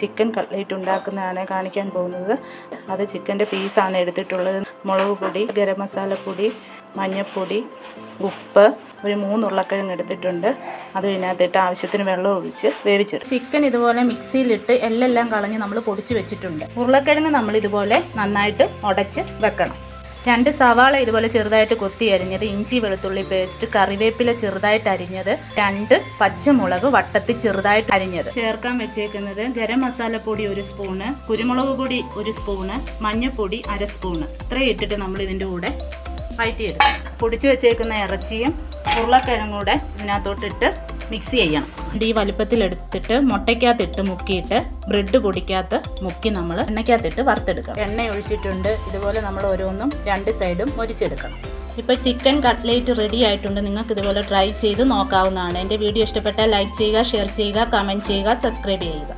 Chicken cutlet ഉണ്ടാക്കുന്നതാണ് കാണിക്കാൻ പോകുന്നത്. അത് ചിക്കൻ്റെ പീസാണ് എടുത്തിട്ടുള്ളത്. മുളക് പൊടി, ഗരം മസാലപ്പൊടി, മഞ്ഞൾപ്പൊടി, ഉപ്പ്, ഒരു 3 ഉരുളക്കിഴങ്ങ് എടുത്തിട്ടുണ്ട്. അത് ഇതിനകത്തിട്ട് ആവശ്യത്തിന് വെള്ളം ഒഴിച്ച് വേവിച്ചെടുക്കും. ചിക്കൻ ഇതുപോലെ മിക്സിയിലിട്ട് എല്ലാം കളഞ്ഞ് നമ്മൾ പൊടിച്ച് വെച്ചിട്ടുണ്ട്. ഉരുളക്കിഴങ്ങ് നമ്മൾ ഇതുപോലെ നന്നായിട്ട് ഉടച്ച് വെക്കണം. 2 സവാള ഇതുപോലെ ചെറുതായിട്ട് കൊത്തി അരിഞ്ഞത്, ഇഞ്ചി വെളുത്തുള്ളി പേസ്റ്റ്, കറിവേപ്പില ചെറുതായിട്ട് അരിഞ്ഞത്, 2 പച്ചമുളക് വട്ടത്തിൽ ചെറുതായിട്ട് അരിഞ്ഞത്. ചേർക്കാൻ വെച്ചേക്കുന്നത് ഗരം മസാലപ്പൊടി 1 സ്പൂണ്, കുരുമുളക് പൊടി 1 സ്പൂണ്, മഞ്ഞൾപ്പൊടി 1/2 സ്പൂണ്. ഇത്രയും ഇട്ടിട്ട് നമ്മൾ ഇതിൻ്റെ കൂടെ വഴറ്റിയെടുക്കും. പൊടിച്ച് വെച്ചേക്കുന്ന ഇറച്ചിയും ഉരുളക്കിഴങ്ങും കൂടെ ഇതിനകത്തോട്ടിട്ട് മിക്സ് ചെയ്യണം. ഈ വലുപ്പത്തിലെടുത്തിട്ട് മുട്ടയ്ക്കകത്തിട്ട് മുക്കിയിട്ട് ബ്രെഡ് പൊടിക്കകത്ത് മുക്കി നമ്മൾ എണ്ണയ്ക്കകത്തിട്ട് വറുത്തെടുക്കണം. എണ്ണ ഒഴിച്ചിട്ടുണ്ട്. ഇതുപോലെ നമ്മൾ ഓരോന്നും 2 സൈഡും മൊരിച്ചെടുക്കണം. ഇപ്പോൾ ചിക്കൻ കട്ട്ലേറ്റ് റെഡി ആയിട്ടുണ്ട്. നിങ്ങൾക്ക് ഇതുപോലെ ട്രൈ ചെയ്ത് നോക്കാവുന്നതാണ്. എൻ്റെ വീഡിയോ ഇഷ്ടപ്പെട്ടാൽ ലൈക്ക് ചെയ്യുക, ഷെയർ ചെയ്യുക, കമൻറ്റ് ചെയ്യുക, സബ്സ്ക്രൈബ് ചെയ്യുക.